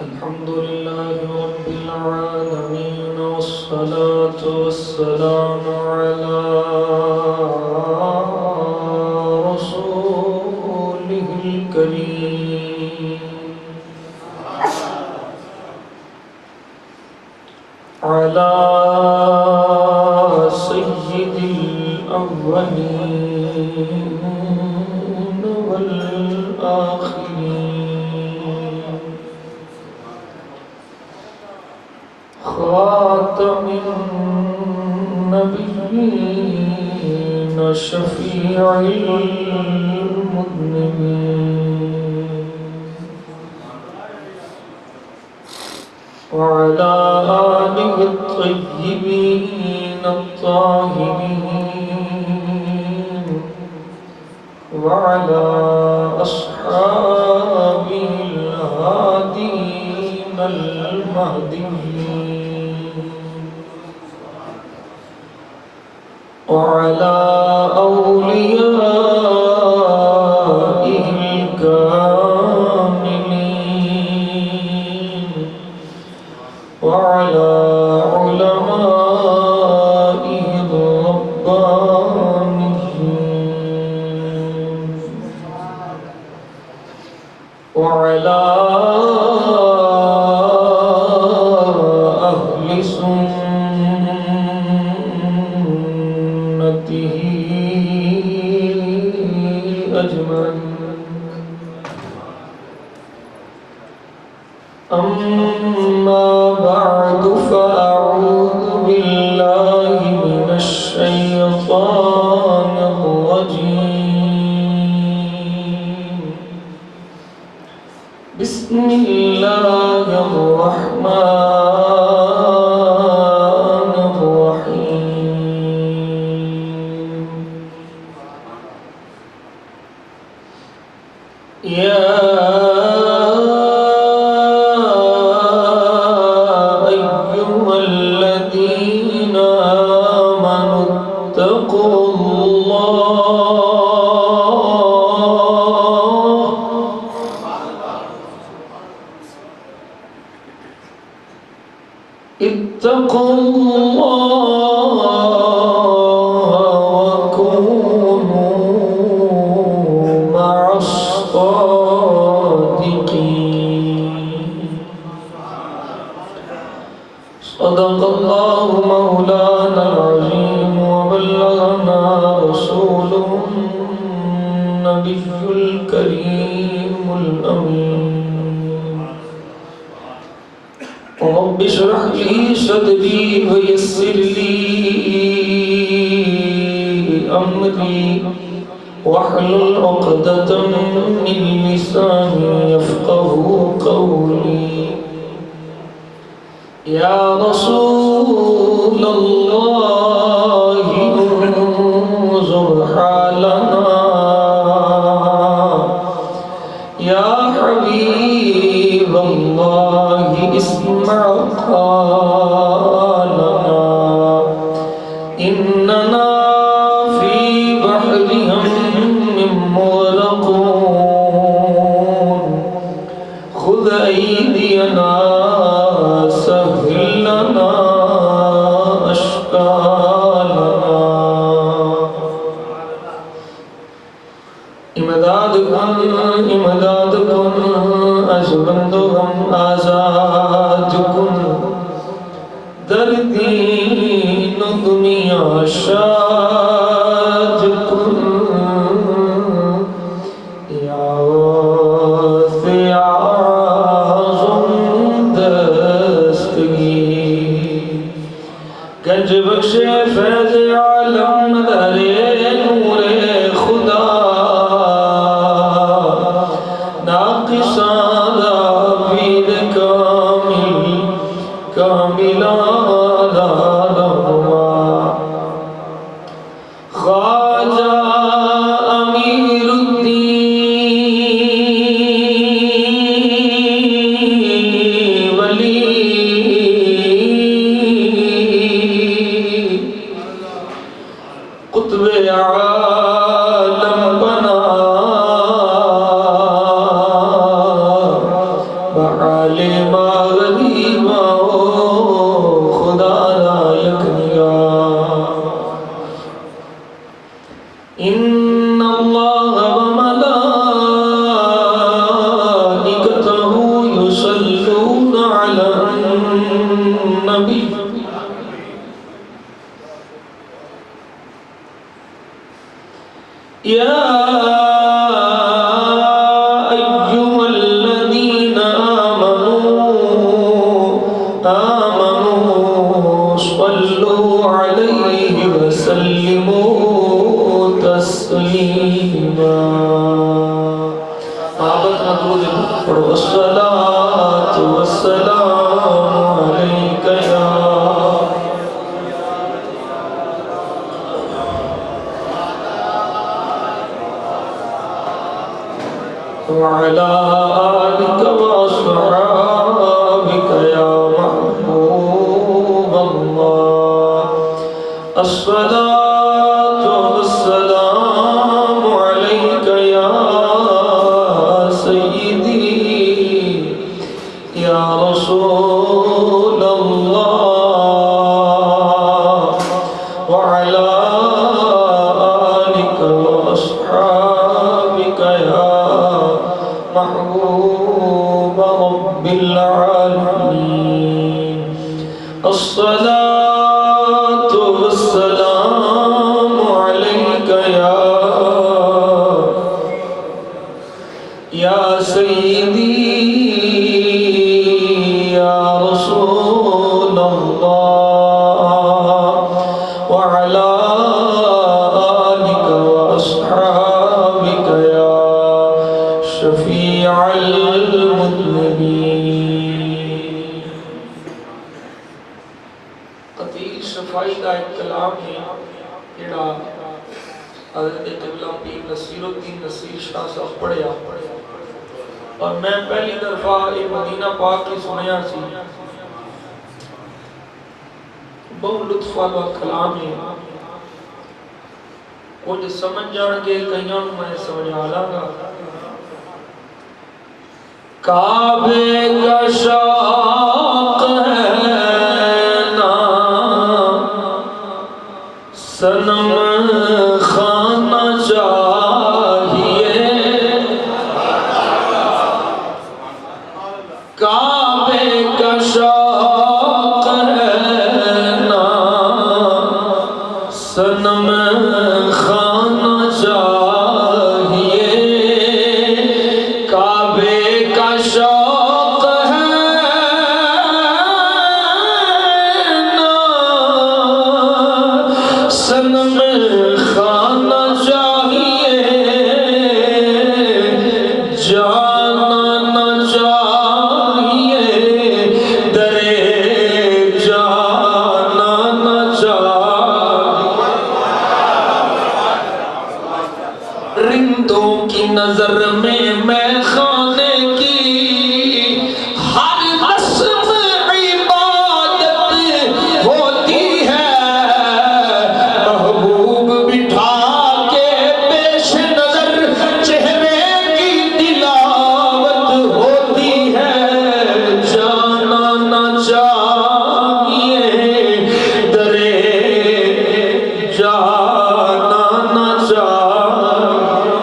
الحمد لله رب العالمين والصلاة والسلام على رسوله الكريم على سيد الأولين والآخرين خاتم النبيين شفيع المذنبين وعلى آله الطيبين الطاهرين وعلى أصحابه الهادين المهديين وعلى أوليائه الكاملين وعلى علمائه الربانيين وعلى أهل سنته أجمعين أما بعد فأعوذ بالله من الشيطان الرجيم بسم الله الرحمن الرحيم يا أيها الذين آمنوا اتقوا الله وكونوا مع الصادقين صدق الله مولانا العظيم وبلغنا رسوله النبي الكريم الأمين رب اشرح لي صدري ويسر لي أمري واحلل عقدة من لساني يفقهوا قولي يا رسول الله انظر حالنا يا حبيب الله اسمع قالنا إننا في بحر هم مغرقون خذ أيدينا سهل لنا أشكالنا امداد کن از بندگان آزاد کن در دین و دنیا شاد کن یا واسع اعظم دستگیر گنج بخش فیض عالم در نور خدا ناقصانا پیر کاملانا رہما خواجہ امیر الدین ولی قطب عالم بنا بعالم غریبا ہو خدا را یک نگاہ ان اللہ وملائکتہ یصلون علی النبی یا والصلاة والسلام عليك يا وعلى آلك وأصحابك يا محبوب الله الصلاة والسلام عليك يا یا رسول اللہ وعلى آلك وأصحابك يا محبوب رب العالمين الصلاة والسلام عليك يا سيدي قطعی صفائی کا ایک کلام ہے جڑا حضرت قبلہ پیر نصیر الدین نصیر شاہ صاحب پڑھیا اور میں پہلی دفعہ یہ مدینہ پاک کی سنیا سی بہت لطف والا کلام ہے کچھ سمجھ جان گے کئیوں میں سمجھ آلا گا کعبے کا شوق ہے نا صنم خانہ چاہیے کعبے کا شوق ہے نا صنم خانہ چاہیے کعبے کا شوق ہے نا صنم خانہ چاہیے جانا نہ چاہیے درے جانا نہ چاہیے رندوں کی نظر میں خانے کی ہر رسم عبادت ہوتی ہے محبوب بٹھا کے پیش نظر چہرے کی تلاوت ہوتی ہے جانا نہ چاہیے درے جانا نہ چاہیے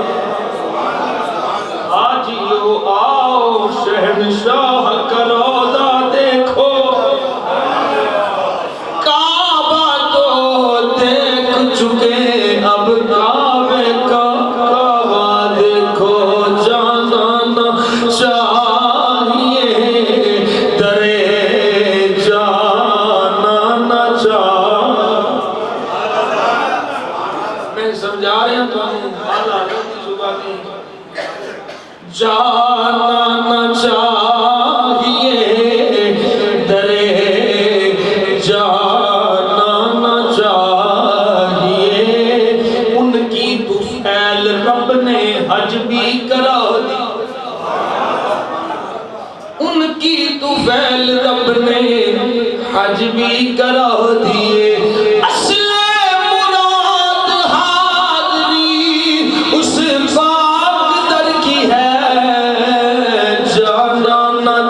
آجیو آؤ شہنشاہ کا روضہ دیکھو کعبہ تو دیکھ چکے اب کعبے کا کعبہ دیکھو جانا نہ چاہیے درے جانا نہ چاہیے میں سمجھا رہے ہیں تو جانا نہ چاہیے درے جانا نہ چاہیے ان کی طفیل رب نے حج بھی کرا دی ان کی طفیل رب نے حج بھی کرا دیے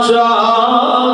چاہیے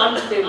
until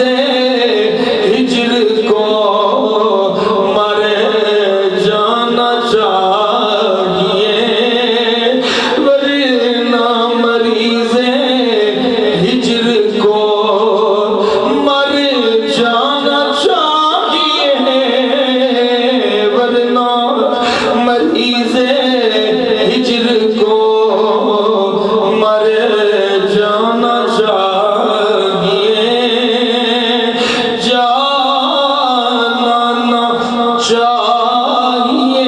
ہجر کو مر جانا چاہیے ورنہ مریض ہجر کو مر جانا چاہیے ورنہ مریض ہجر کو مر جانا چاہیے جانا نہ چاہیے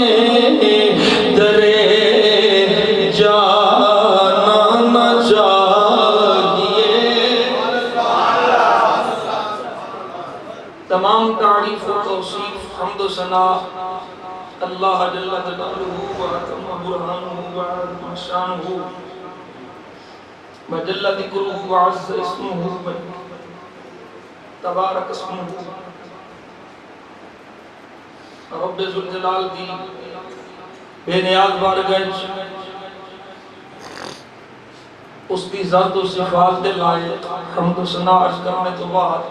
درے جانا نہ چاہیے تمام تعریف و توصیف حمد و ثنا اللہ جل جلالہ و اتم برہانہ و عظم شانہ وجل ذکرہ و عز اسمہ و تبارک اسمہ رب ذوالجلال دی بے نیاز بارگاہ اس کی ذات و صفات دے لائق حمد و ثنا عرض کرنے تو بعد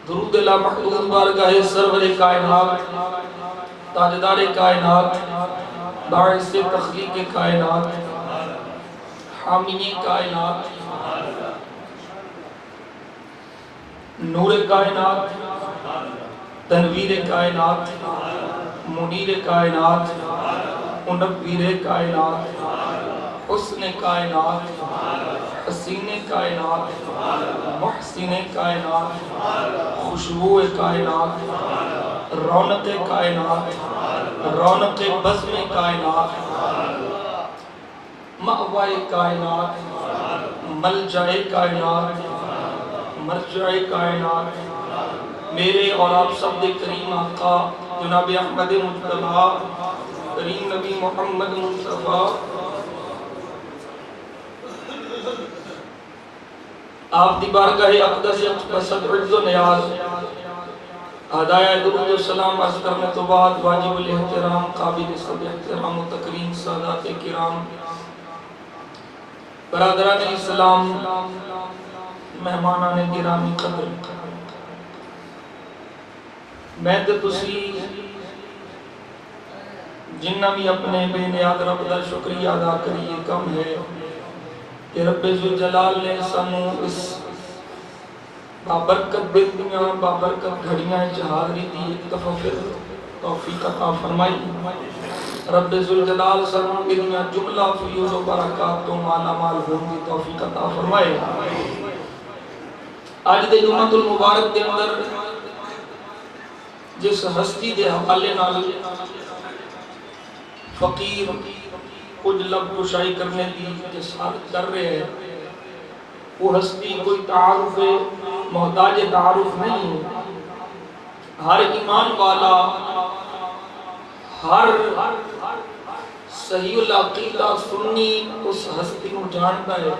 درود لا محدود بارگاہ سرور کائنات تاجدار کائنات باعث تخلیق کائنات حامی کائنات نور کائنات تنویر کائنات منیر کائنات منور کائنات حسن کائنات حسین کائنات محسن کائنات خوشبو کائنات رونق کائنات رونق بزم کائنات مأوائے کائنات ملجائے کائنات مرجع کائنات میرے اور آپ سب دے کریم آقا جناب احمد مجتبی کریم نبی محمد مصطفیٰ آپ دی بارگاہ اقدس بسد عز و نیاز ہدایہ درود و سلام عرض کرنے تو بعد واجب الاحترام قابل سب احترام و تکریم سادات کرام برادران اسلام مہمانان گرامی قدر میں تے تسی جنہ بھی اپنے بے نیاد رب دا شکریہ ادا کریے کم ہے کہ رب ذوالجلال نے سانو اس بابرکت دنیا بابرکت گھڑیاں جہادری دی ایک دفعہ پھر توفیق عطا فرمائی رب ذوالجلال سانو دنیا جملہ فیوز و برکات تو مالا مال ہون دی توفیق عطا فرمائے آج دے جمعۃ المبارک دے اندر جس ہستی دے حوالے نال فقیر کچھ لب کشائی کرنے دی جسارت کر رہے ہیں وہ ہستی کوئی تعارف محتاج تعارف نہیں ہر ایمان والا ہر صحیح العقیدہ سنی اس ہستی کو جانتا ہے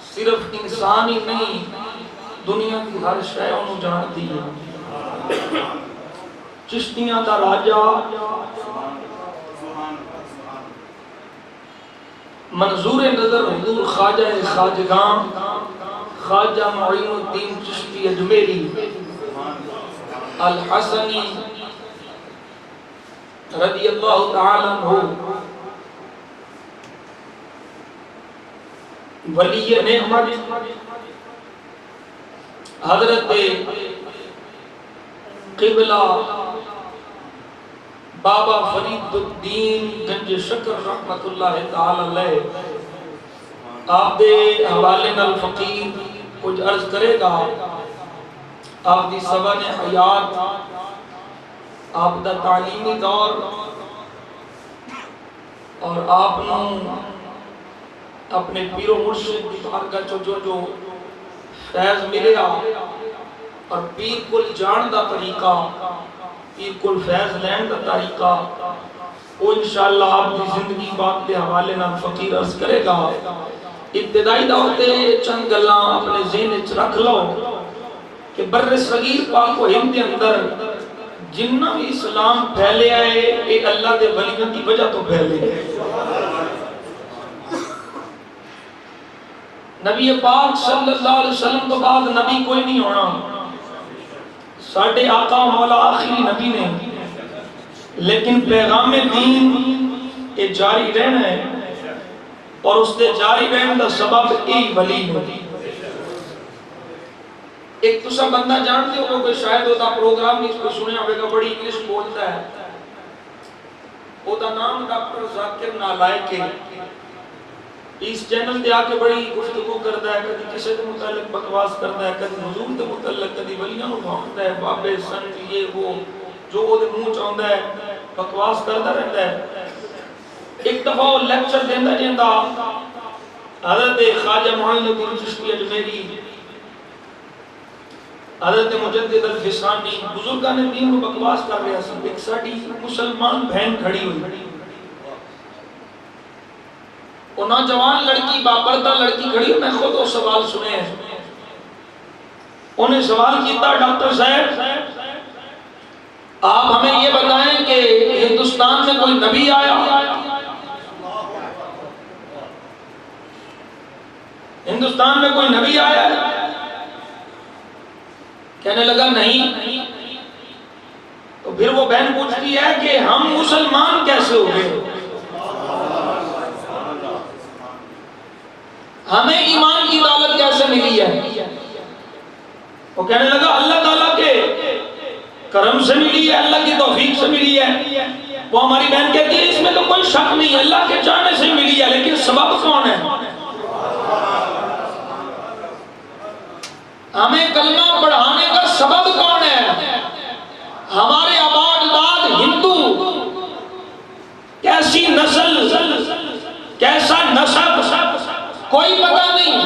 صرف انسان ہی نہیں دنیا کی ہر شے انہوں جانتی ہے چشتیاں دا راجہ منظور نظر حضور خواجہ خواجگان خواجہ معین الدین چشتی اجمیری الحسنی رضی اللہ تعالیٰ عنہ ولی نعمت حضرت قبلہ بابا فرید الدین گنج شکر رحمت اللہ تعالی علیہ آپ دے حوالے نال فقیر کچھ عرض کرے گا آپ دی سبان حیات آپ دا تعلیمی دور اور آپ نو اپنے پیر و مرشد دی بارگاہ جو فیض ملیا اور پیر کل جان دا طریقہ پیر کل فیض لین دا طریقہ وہ انشاءاللہ آپ کی زندگی بات دے حوالے نال فقیر عرض کرے گا ابتدائی دعوتے چند گلاں اپنے ذہن وچ رکھ لو کہ بر صغیر پاک و ہند کے اندر جنہ بھی اسلام پھیلے آئے اے اللہ دے ولیوں کی وجہ تو پھیلے نبی پاک صلی اللہ علیہ وسلم تو بعد نبی کوئی نہیں ہونا، ساڈے آقا مولا آخری نبی نے، لیکن پیغام دین یہ جاری رہنا ہے، اور اس دے جاری رہنے دا سبب یہی ولی ہے۔ ایک تسا بندہ جانتے ہو کہ شاید ہوتا پروگرام اس کو سنے ہوئے گا، بڑی انگلش بولتا ہے، وہ دا نام ڈاکٹر ذاکر نالائق ہے، اس چینل دے آکے بڑی گفتگو کرتا ہے، کدی کسی دے متعلق بکواس کرتا ہے، کدی حضور دے متعلق، کدی ولیاں نو بھونکتا ہے، بابے سنت یہ وہ جو وہ دے منہ چاہندا ہے بکواس کرتا رہتا ہے۔ ایک دفعہ وہ لیکچر دیندا جیندا حضرت خواجہ معین الدین چشتی اجمیری، حضرت مجدد الفسانی، بزرگان دین کو بکواس کر رہا سی، ایک ساڈی مسلمان بہن کھڑی ہوئی، وہ نوجوان لڑکی باپردہ لڑکی کھڑی ہوئی، میں خود وہ سوال سنے ہیں، انہیں سوال کیتا ڈاکٹر صاحب آپ ہمیں یہ بتائیں کہ ہندوستان میں کوئی نبی آیا؟ ہندوستان میں کوئی نبی آیا ہے؟ کہنے لگا نہیں۔ تو پھر وہ بہن پوچھتی ہے کہ ہم مسلمان کیسے ہو گئے؟ ہمیں ایمان کی دولت کیسے ملی ہے؟ وہ کہنے لگا اللہ تعالیٰ کے کرم سے ملی ہے، اللہ کی توفیق سے ملی ہے۔ وہ ہماری بہن کہتی ہے اس میں تو کوئی شک نہیں، اللہ کے چاہنے سے ملی ہے، لیکن سبب کون ہے؟ ہمیں کلمہ پڑھانے کا سبب کون ہے؟ ہمارے آباد داد ہندو، کیسی نسل، کیسا نسب، کوئی پتہ نہیں۔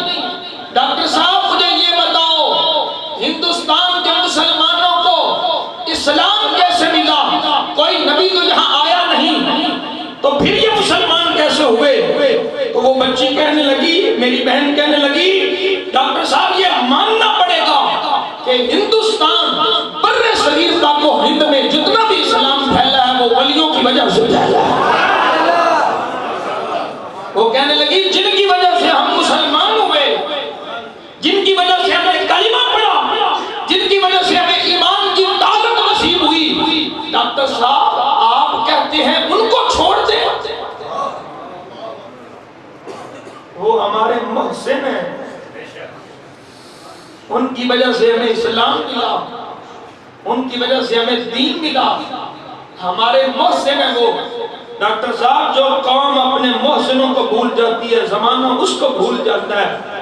ڈاکٹر صاحب مجھے یہ بتاؤ ہندوستان کے مسلمانوں کو اسلام کیسے ملا؟ کوئی نبی تو یہاں آیا نہیں، تو پھر یہ مسلمان کیسے ہوئے؟ تو وہ بچی کہنے لگی، میری بہن کہنے لگی ڈاکٹر صاحب یہ ماننا پڑے گا کہ ہندوستان بر صغیر پاک و ہند میں جتنا بھی اسلام پھیلا ہے وہ ولیوں کی وجہ سے پھیلا ہے۔ وہ کہنے لگی جن کی وجہ سے ہم مسلمان ہوئے، جن کی وجہ سے ہمیں کلمہ پڑھا، جن کی وجہ سے ہمیں ایمان کی طاقت نصیب ہوئی، ڈاکٹر صاحب آپ کہتے ہیں ان کو چھوڑ دیں؟ وہ ہمارے محسن ہیں، ان کی وجہ سے ہمیں اسلام ملا، ان کی وجہ سے ہمیں دین ملا، ہمارے محسن ہیں وہ۔ ڈاکٹر صاحب جو قوم اپنے محسنوں کو بھول جاتی ہے زمانہ اس کو بھول جاتا ہے۔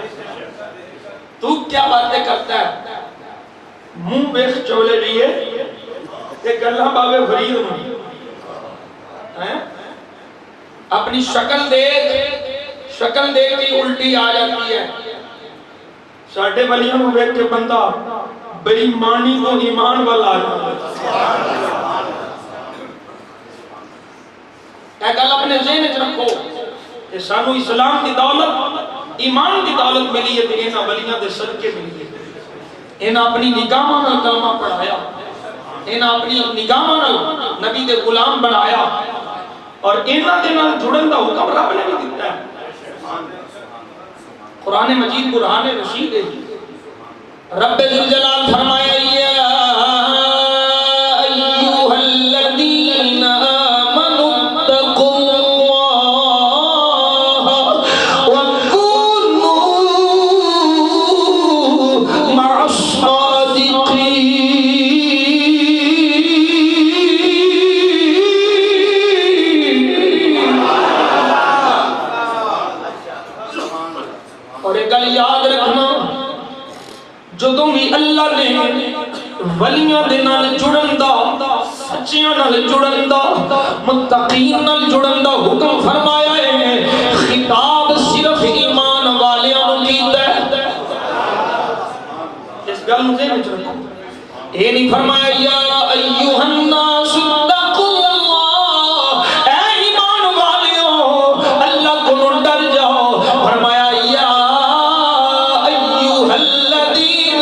تو کیا باتیں کرتا ہے؟ منہ بیخ چولے لیے ایک اللہ بابے فرید میں اپنی شکل دیکھ کی الٹی آ جاتی ہے۔ ساڑھے ولیوں میں بیٹھ کے بندہ بے ایمانی کو ایمان والا آ جاتا ہے۔ اے گل اپنے ذہن وچ رکھو کہ سانو اسلام دی دولت، ایمان دی دولت ملی ہے تے انہاں ولیاں دے صدقے ملی ہے۔ انہاں اپنی نگاہاں نال کلمہ پڑھایا، انہاں اپنی نگاہاں نال نبی دے غلام بنایا، اور انہاں دے نال جڑن دا حکم رب نے بھی دیتا ہے۔ قرآن مجید قرآن رشید ہے۔ رب ذوالجلال فرمایا یا ولیاں دے نال جڑن دا، سچیاں نال جڑن دا، متقین نال جڑن دا حکم فرمایا ہے۔ خطاب صرف ایمان والیاں نوں کیتا ہے۔ اس گل نوں ذہن وچ رکھو، اے نہیں فرمایا یا ایھا الناس اتقوا اللہ، اے ایمان والیو اللہ کو ڈر جاؤ۔ فرمایا یا ایھا الذین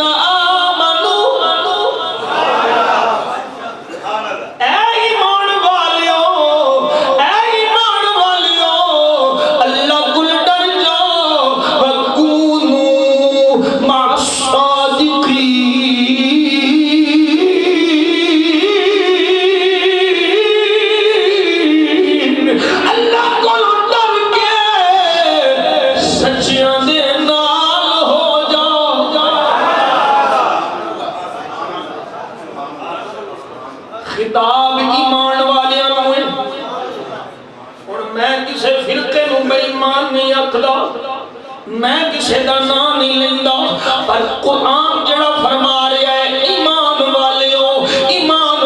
خطاب ایمان والے ہوئے اور میں کسے فرقے نو بے ایمان نہیں آکھدا میں کسے دا نام نہیں لیندا پر قرآن جڑا فرما رہا ہے ایمان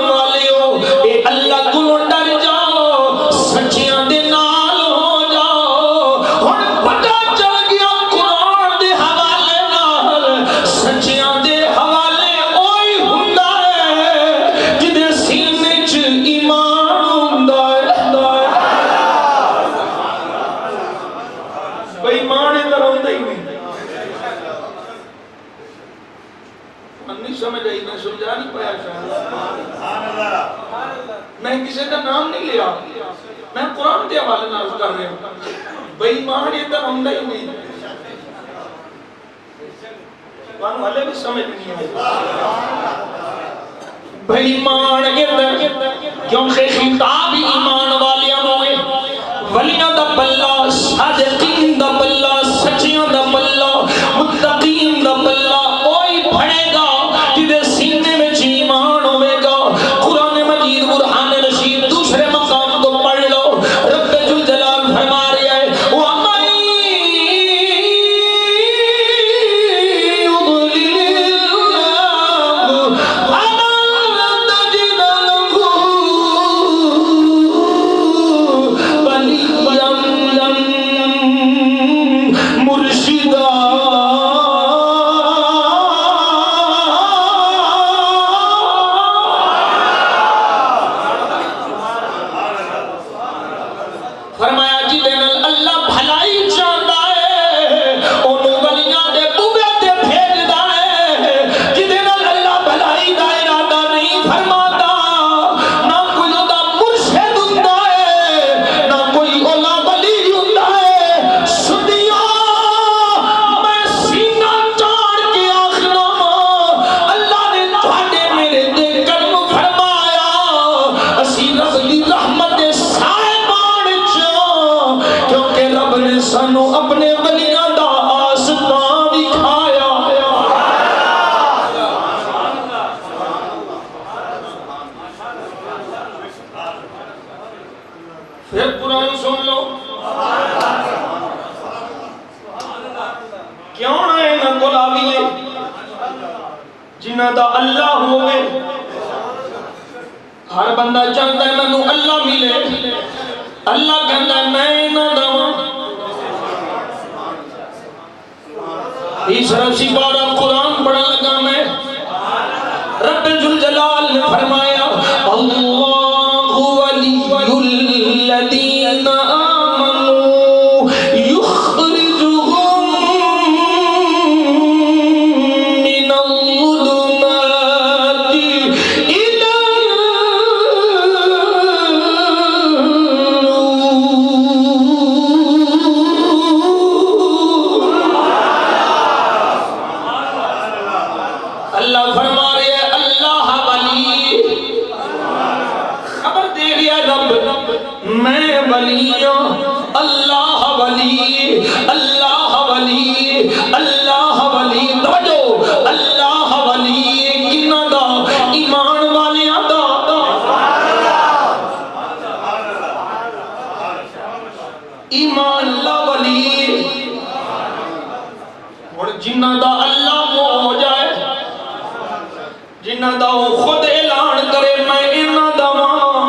والیو اے اللہ کو ڈر جاؤ سچیاں دے نال ہو جاؤ ہن پتہ چل گیا قرآن دے حوالے نال سچیاں دے حوالے اوہی ہوندا ہے جدے سینے وچ ایمان ہوندا ہے بے ایمان ادھر ہوندا ہی نہیں نہیں سمجھ آئی میں سمجھا نہیں پایا میں کسی کا نام نہیں لیا میں قرآن دے حوالے نال کر رہا ہوں بے ایمان ادھر ہوندا ہی نہیں وہاں والے بھی سمجھ نہیں آئے بے ایمان ادھر کیونکہ خطاب ایمان والیاں ہوئے ولیاں دا پلہ صادقین دا پلہ سچیاں دا پلہ متقین دا پلہ اوہی پھڑے گا جدے سینے میں ایمان ہوئے گا قرآن مجید برہان رشید دوسرے مقام کو پڑھ لو رب جلال فرما رہا ہے وَمَن يُضْلِلِ اللَّهُ فَلَن تَجِدَ لَهُ وَلِيًّا مُرْشِدًا فرمایا جی دین اللہ بھلائی چاہتا ہے انہوں ولیاں دے بوبے تے بھیجدا ہے جی دین اللہ بھلائی دا ارادہ نہیں فرماتا نہ کوئی دا مرشد ہوندا ہے نہ کوئی اولا ولی ہوندا ہے سنیا میں سینہ چاڑ کے آخنا اللہ نے تھوڑے میرے دے کرم فرمایا اسی رب دی رحمت دے سائے کیونکہ رب نے سانو اپنے ولیاں دا آستان دکھایا پھر قرآن سن لو کیوں نہ انہاں کول آویے جنہاں دا اللہ ہوئے ہر بندہ چاہتا ہے مینوں اللہ ملے اللہ کہتا ہے میں نہ دوں اس رسی بارہ قرآن پڑھا لگا میں رب جلال نے فرمایا اللہ ولی الذین آمنوا یخرجهم من الظلمات إلى اللہ فرما رہے ہیں اللہ ولی خبر دے گیا رب میں ولی ہوں اللہ ولی اللہ ولی اللہ ولی توجہ اللہ ولی کنہ دا ایمان والیاں دا ایمان اللہ ولی اور جنہ دا اللہ ہو جائے جنہ دا خود اعلان کرے میں انہ دواں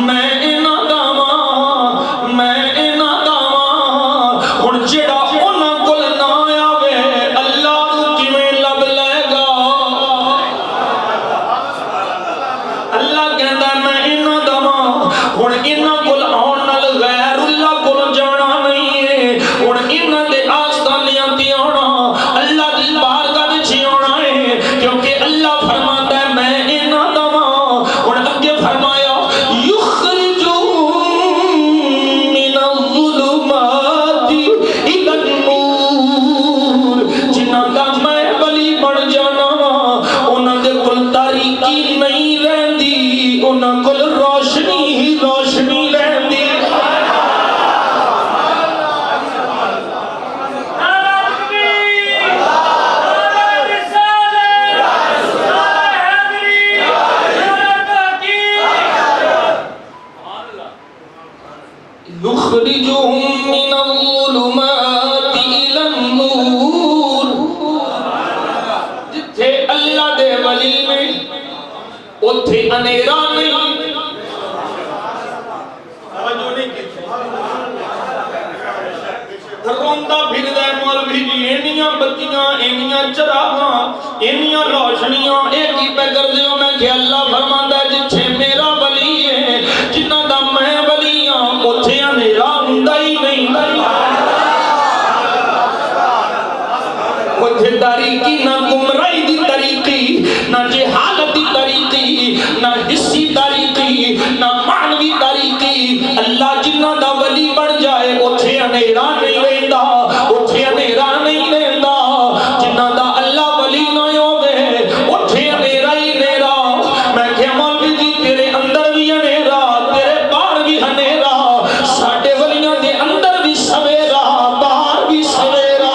میں انہ دواں میں انہ دواں اور جڑا انہ کل نہ آوے اللہ کی میں لب لے گا اللہ کہتا ہے میں انہ دواں اور انہ کل آنال غیر اللہ کل جانا نہیں ہے اور انہ دے آستانیاں دی آنا اللہ دی بارگاہ وچ آنا ہے کیونکہ اللہ فرماتا اتھے اندھیرا نہیں روندا پھردا ہے مولوی جی اینیاں بتیاں اینیاں چراغاں اینیاں روشنیاں ایک ہی پہ کر دیو میں کہ اللہ فرماندا ہے جتھے میرا ولی ہے جنہاں دا میں ولی ہاں اتھے اندھیرا ہوندا ہی نہیں اتھے تاریکی نہ گمراہی دی طریقی نہ جہالت دی طریقی نہ حصی طریقی نہ معنوی طریقی اللہ جنہ دا ولی بن جائے اتھے اندھیرا نہیں رہندا اتھے اندھیرا نہیں رہندا جنہ دا اللہ ولی نہ ہوے اتھے اندھیرا ہی اندھیرا میں کہ مولوی جی تیرے اندر بھی اندھیرا تیرے باہر بھی اندھیرا ساڈے ولیاں دے اندر بھی سویرا باہر بھی سویرا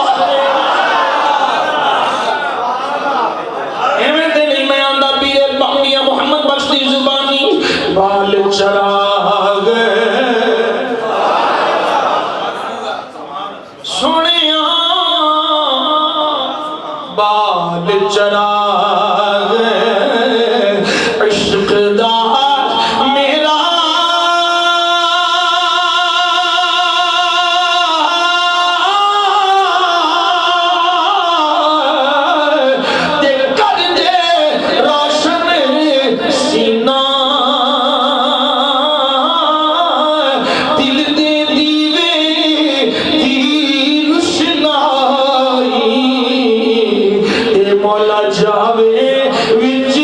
ایویں تے نہیں میں آندا پیر میاں محمد بخش دی زبانی بال چراغ سونیا بال چراغ عشق دا میرا تے کر دے روشن سینہ دل دے دیوے دی روشنائی تے مولا جاوے وچ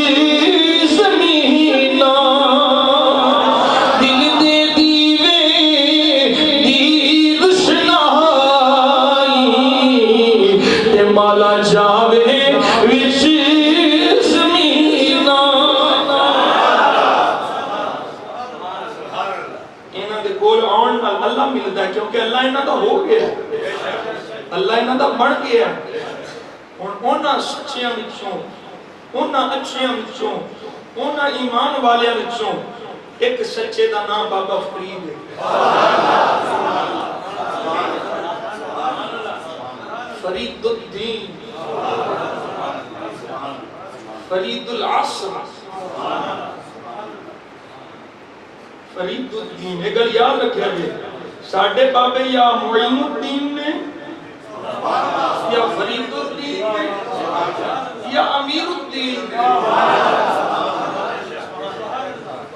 زمینہ دل دے دیوے دی روشنائی تے مولا جاوے وچ زمینہ انہاں دے کول آن نال اللہ ملدا ہے کیونکہ اللہ انہاں دا ہو گیا اللہ انہاں دا بن گیا ہن انہاں سچیاں وچوں انہاں اچھیاں وچوں انہاں ایمان والیاں وچوں ایک سچے دا نام بابا فرید ہے فرید الدین فرید العصر فرید الدین ایک گل یاد رکھیا جائے ساڈے بابے یا معین الدین نے یا فرید الدین نے یا امیر الدین نے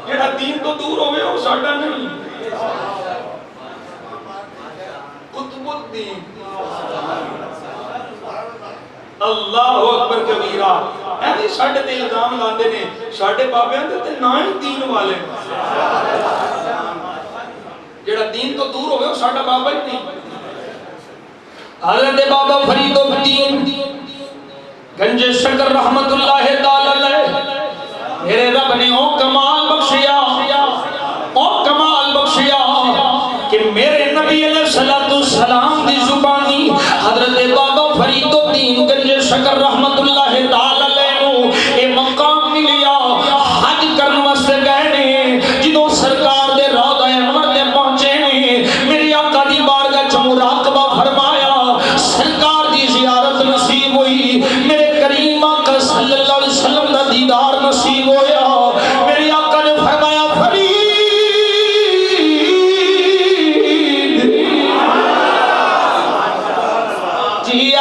جڑا دین تو دور ہوئے وہ ساڈا نہیں قطب الدین اللہ اکبر کبیرہ ایسے ساڑھے تے الزام لاندے نے ساڑھے بابے ہیں تے نہ ہی دین والے جڑا دین تو دور ہوئے وہ ساڑھا بابا ہی نہیں حضرت بابا فرید الدین گنج شکر رحمت اللہ تعالی میرے رب نے او کمال بخشیا کہ میرے نبی علیہ السلام دی زبانی حضرت بابا فرید الدین گنج شکر رحمت اللہ تعالی اے مقام ملیا حج کرن واسطے گئے نے جدوں سرکار دے روضہ انور تے پہنچے نے میری آقا دی بارگاہ چ مراقبہ فرمایا سرکار دی زیارت نصیب ہوئی میرے کریم آقا صلی اللہ علیہ وسلم دا دیدار نصیب ہویا میری آقا نے فرمایا فرید جی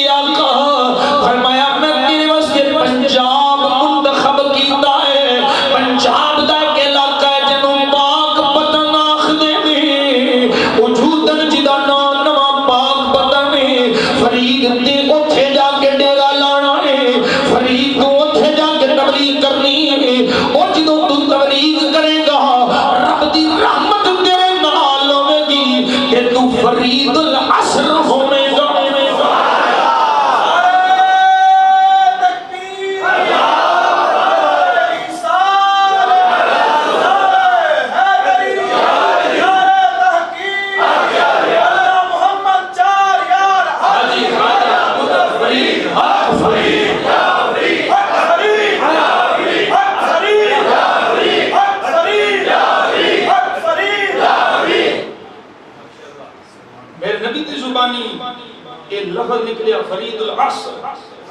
آقا فرمایا میں تیرے واسطے پنجاب منتخب کیتا ہے پنجاب دا ایک علاقہ ہے جنوں پاک پتن آکھدے نے وجودن جدا نواں پاک پتن ہے فرید تے اوتھے جا کے ڈیرا لانا ہے فرید کو اوتھے جا کے تبلیغ کرنی ہے او جدوں تو تبلیغ کرے گا رب دی رحمت تیرے نال ہوے گی کہ تو فرید العصر ہوے گا میرے نبی کی زبانی یہ لفظ نکلیا فرید العصر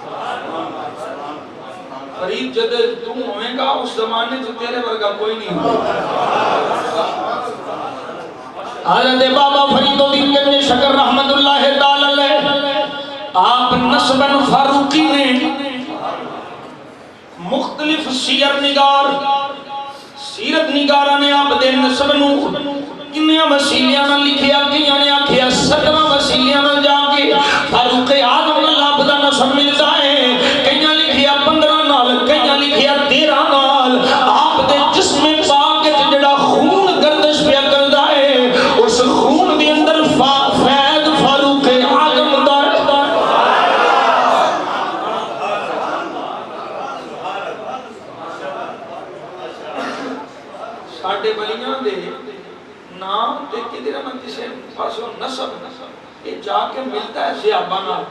فرید جد تو ہوئے گا اس زمانے تو تیرے ورگا کوئی نہیں ہوگا. حضرت بابا فرید الدین گنج شکر رحمت اللہ تعالی علیہ آپ نسبن فاروقی نے مختلف سیر نگار سیرت نگارہ نے آپ دے نسب نو کنیاں وسیلیاں نہ لکھیا کیاں نے آکھیا 17 وسیلیاں نہ جا کے فاروق اعظم اللہ دا نسب ملتا ہے. کیاں لکھیا 15 نال کیاں لکھیا 13 نال. آپ دے جسم پاک وچ جڑا خون گردش پیا کردا ہے اس خون دے اندر فیض فاروق اعظم دا ساڈے ولیاں دے نام تے کدھر نہ کسے پاسوں نسب یہ جا کے ملتا ہے صحابہ نال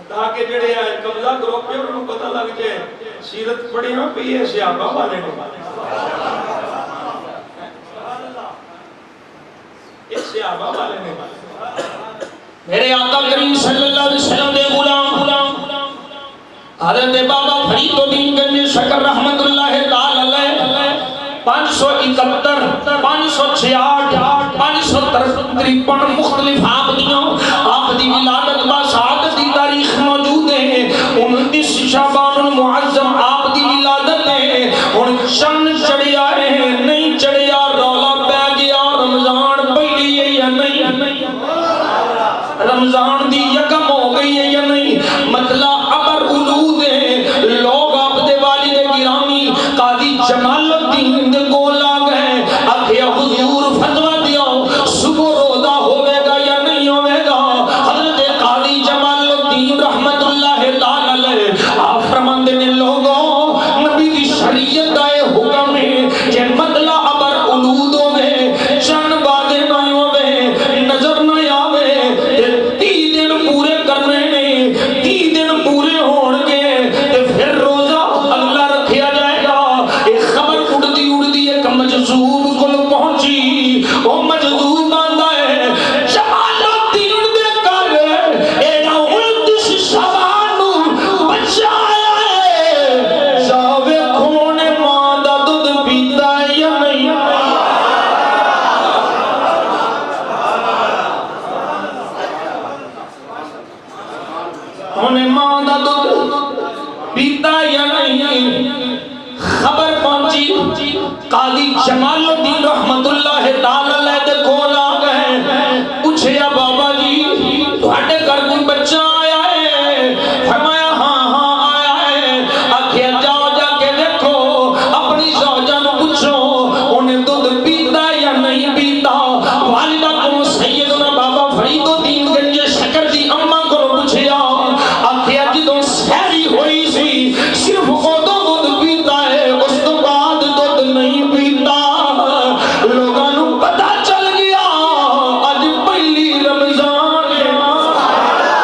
تاکہ جڑے آئے قبضہ کرو پہ انہوں پتہ لگ جائے سیرت پڑھی ہاں پہ یہ صحابہ والے نے یہ صحابہ والے نے میرے آقا کریم صلی اللہ علیہ وسلم دے غلام حضرت بابا فرید الدین گنج شکر رحمت اللہ تعالی علیہ 571 566 553 مختلف آپ دی ولادت با شہادت دی تاریخ موجود ہے. 29 شعبان المعظم آپ دی ولادت ہے. ہن چند چڑھیا ہے نہیں چڑھیا رولا پہ گیا رمضان پہلی ہے یا نہیں رمضان دی یکم ہو گئی ہے یا نہیں مطلب ابر علود ہے. لوگ آپ دے والد گرامی قاضی جمال الدین دے کول آ گئے آکھیا حضور فتویٰ دیو صبح روزہ ہوے گا یا نہیں ہوے گا. حضرت قاضی جمال الدین رحمت اللہ تعالی علیہ آپ فرماندے نے لوگوں نبی دی شریعت دا حکم ہے کہ مطلب ابر علود ہوے چند وعدے نہ ہوے نظر نہ آوے 30 دن پورے کرنے نے 30 دن پورے ہون گے تے پھر روزہ اگلا رکھیا جائے گا. ایک خبر اڑدی ایک مجذوب کل پہنچی وہ مجذوب آندا ہے جمال الدین دے گھر اینا 29 شعبان نو بچہ آیا ہے جاوے کھونے ماں دا دودھ پیتا ہے یا نہیں کھونے ماں دا دودھ پیتا ہے یا نہیں. خبر پہنچی قاضی جمال الدین رحمت اللہ تعالی علیہ دے کول آ گئے پوچھیا بابا جی تہاڈے گھر کوئی بچہ آیا ہے. فرمایا ہاں آیا ہے. آکھیا جاؤ جا کے دیکھو اپنی زوجہ نو پوچھو انہیں دودھ پیتا یا نہیں پیتا. والدہ کو سیدنا بابا فرید الدین گنج شکر دی اماں کو پوچھیا آکھیا جدوں سحری ہوئی سی صرف